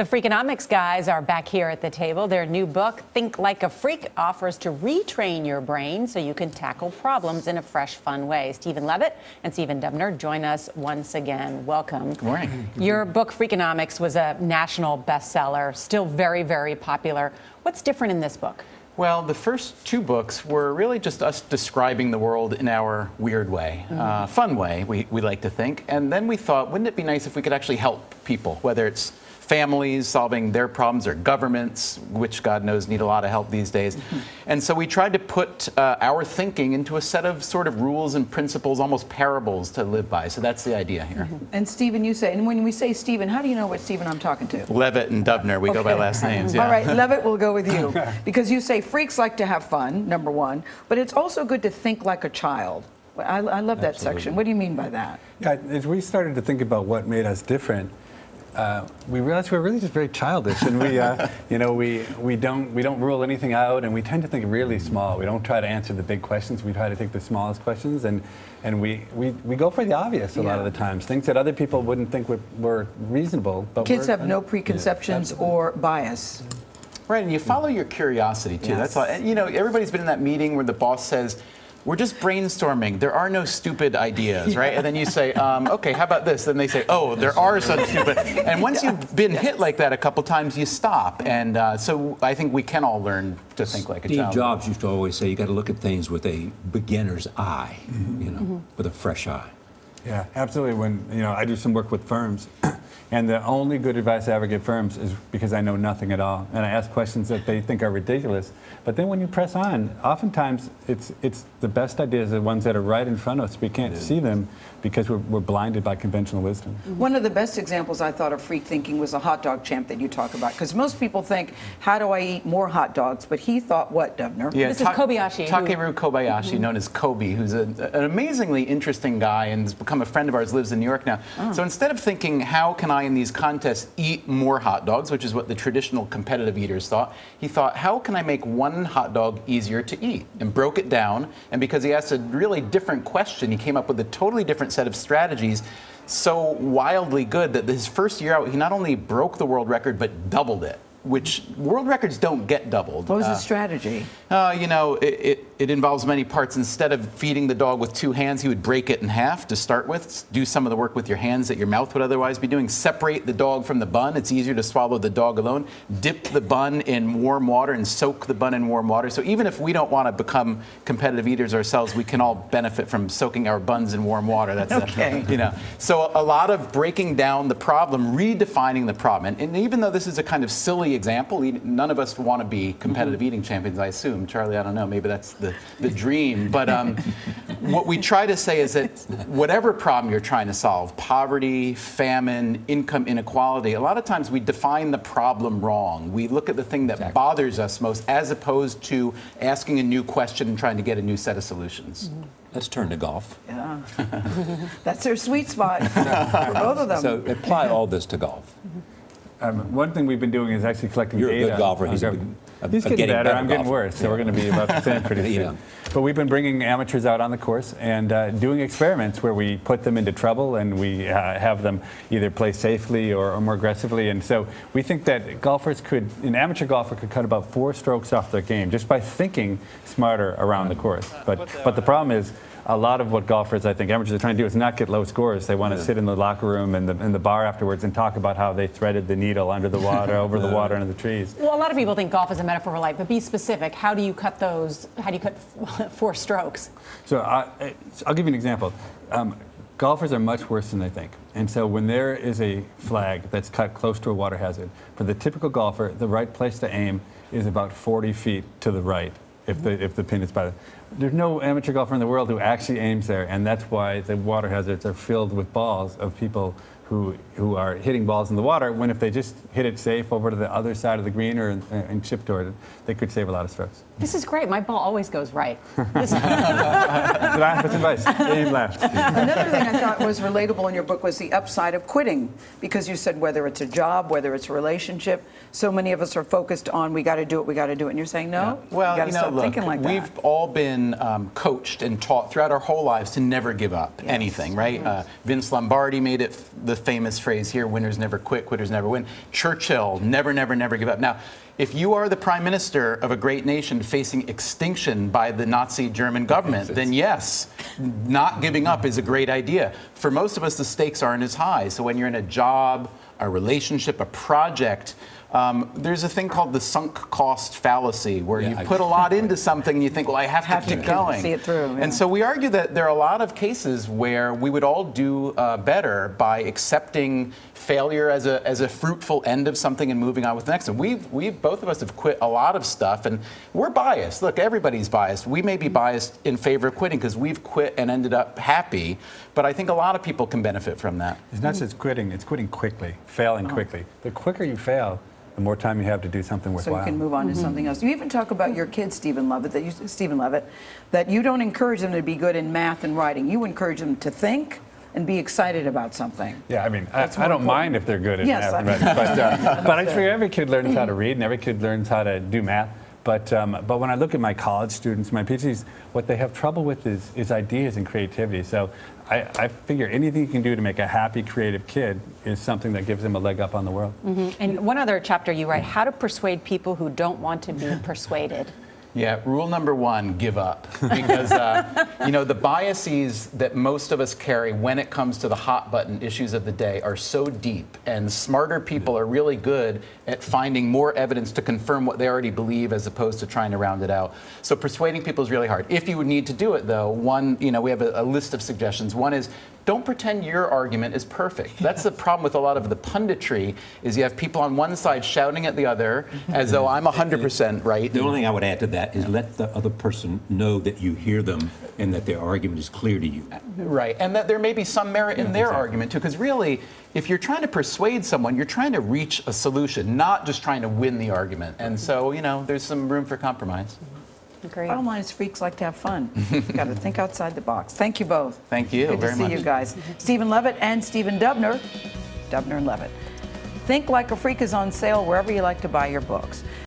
The Freakonomics guys are back here at the table. Their new book, Think Like a Freak, offers to retrain your brain so you can tackle problems in a fresh, fun way. Stephen Levitt and Dubner join us once again. Welcome. Good morning. Your book, Freakonomics, was a national bestseller, still very, very popular. What's different in this book? Well, the first two books were really just us describing the world in our weird way, fun way, we like to think. And then we thought, wouldn't it be nice if we could actually help people, whether it's families solving their problems or governments, which God knows need a lot of help these days. And so we tried to put our thinking into a set of sort of rules and principles, almost parables to live by. So that's the idea here. And Stephen, you say, and when we say Stephen, how do you know what Stephen I'm talking to? Levitt and Dubner, we go by last names. Yeah. All right, Levitt, we'll go with you. Because you say freaks like to have fun, number one, but it's also good to think like a child. I love that section. What do you mean by that? Yeah, as we started to think about what made us different, we realized we're really just very childish, and we don't rule anything out, and we tend to think really small. We don't try to answer the big questions. We try to take the smallest questions, and we go for the obvious a lot of the times, things that other people wouldn't think were reasonable. But kids have no preconceptions or bias. Right, and you follow your curiosity too. That's all. And, everybody's been in that meeting where the boss says, "We're just brainstorming. There are no stupid ideas," right? And then you say, "Okay, how about this?" Then they say, "Oh, there are some stupid." And once you've been hit like that a couple times, you stop. And so I think we can all learn to think like a child. Steve Jobs used to always say, "You got to look at things with a beginner's eye, with a fresh eye." Yeah, absolutely. When I do some work with firms, and the only good advice I ever give firms is because I know nothing at all, and I ask questions that they think are ridiculous. But then when you press on, oftentimes it's the best ideas are the ones that are right in front of us. We can't see them because we're blinded by conventional wisdom. One of the best examples I thought of freak thinking was a hot dog champ that you talk about, because most people think, how do I eat more hot dogs? But he thought what, Dubner? Yeah, this is Kobayashi. Takeru Kobayashi, known as Kobe, who's an amazingly interesting guy and has become a friend of ours, lives in New York now. So instead of thinking, how can I in these contests eat more hot dogs, which is what the traditional competitive eaters thought, he thought, how can I make one hot dog easier to eat? And broke it down, and because he asked a really different question, he came up with a totally different set of strategies, so wildly good that his first year out, he not only broke the world record, but doubled it, which world records don't get doubled. What was his strategy? It involves many parts. Instead of feeding the dog with two hands, he would break it in half to start with. Do some of the work with your hands that your mouth would otherwise be doing. Separate the dog from the bun. It's easier to swallow the dog alone. Dip the bun in warm water and soak the bun in warm water. So even if we don't want to become competitive eaters ourselves, we can all benefit from soaking our buns in warm water. That's okay. So a lot of breaking down the problem, redefining the problem. And even though this is a kind of silly example, none of us want to be competitive eating champions, I assume. Charlie, I don't know, maybe that's the dream. But what we try to say is that whatever problem you're trying to solve, poverty, famine, income inequality, a lot of times we define the problem wrong. We look at the thing that bothers us most as opposed to asking a new question and trying to get a new set of solutions. Let's turn to golf. Yeah. That's their sweet spot for both of them. So apply all this to golf. One thing we've been doing is actually collecting data. You're a good golfer. He's getting better. I'm getting worse, so we're going to be about the same pretty soon. But we've been bringing amateurs out on the course and doing experiments where we put them into trouble and we have them either play safely or more aggressively. And so we think that an amateur golfer could cut about 4 strokes off their game just by thinking smarter around the course. But the problem is, a lot of what golfers, I think, amateurs are trying to do is not get low scores. They want to sit in the locker room and the bar afterwards and talk about how they threaded the needle under the water, over the water, under the trees. Well, a lot of people think golf is a metaphor for life, but be specific. How do you cut those? How do you cut 4 strokes? So I'll give you an example. Golfers are much worse than they think. And so when there is a flag that's cut close to a water hazard, for the typical golfer, the right place to aim is about 40 feet to the right. If the pin is by the... There's no amateur golfer in the world who actually aims there, and that's why the water hazards are filled with balls of people who are hitting balls in the water, when if they just hit it safe over to the other side of the green and chip toward it, they could save a lot of strokes. This is great. My ball always goes right. That's advice. Aim left. Another thing I thought was relatable in your book was the upside of quitting, because you said whether it's a job, whether it's a relationship, so many of us are focused on we got to do it, and you're saying no. Yeah. Well, you got to stop thinking like that. We've all been coached and taught throughout our whole lives to never give up anything, right? Vince Lombardi made it the famous phrase here, winners never quit, quitters never win. Churchill, never, never, never give up. Now, if you are the prime minister of a great nation facing extinction by the Nazi German government, then yes, not giving up is a great idea. For most of us, the stakes aren't as high. So when you're in a job, a relationship, a project, there's a thing called the sunk cost fallacy, where you put a lot into something and you think, well, I have to keep going. See it through. Yeah. And so we argue that there are a lot of cases where we would all do better by accepting failure as a fruitful end of something and moving on with the next one. We've both of us have quit a lot of stuff, and we're biased. Look, everybody's biased. We may be biased in favor of quitting because we've quit and ended up happy, but I think a lot of people can benefit from that. It's not just quitting, it's quitting quickly, failing quickly. The quicker you fail, the more time you have to do something worthwhile. So you can move on to something else. You even talk about your kids, Stephen Levitt, that you don't encourage them to be good in math and writing. You encourage them to think and be excited about something. Yeah, I mean, I don't mind if they're good at math and writing, but I figure every kid learns how to read and every kid learns how to do math. But when I look at my college students, my PhDs, what they have trouble with is ideas and creativity. So I figure anything you can do to make a happy, creative kid is something that gives them a leg up on the world. And one other chapter you write, how to persuade people who don't want to be persuaded. Yeah, rule number one, give up. Because, you know, the biases that most of us carry when it comes to the hot button issues of the day are so deep, and smarter people are really good at finding more evidence to confirm what they already believe as opposed to trying to round it out. So persuading people is really hard. If you would need to do it, though, we have a list of suggestions. One is, don't pretend your argument is perfect. That's the problem with a lot of the punditry, is you have people on one side shouting at the other as though I'm 100% right. The only thing I would add to that is let the other person know that you hear them and that their argument is clear to you. Right, and that there may be some merit in their argument too, because really, if you're trying to persuade someone, you're trying to reach a solution, not just trying to win the argument. And so, you know, there's some room for compromise. Great. Bottom line is freaks like to have fun. You've got to think outside the box. Thank you both. Thank you Good very much. to see you guys. Stephen Levitt and Stephen Dubner. Dubner and Levitt. Think Like a Freak is on sale wherever you like to buy your books.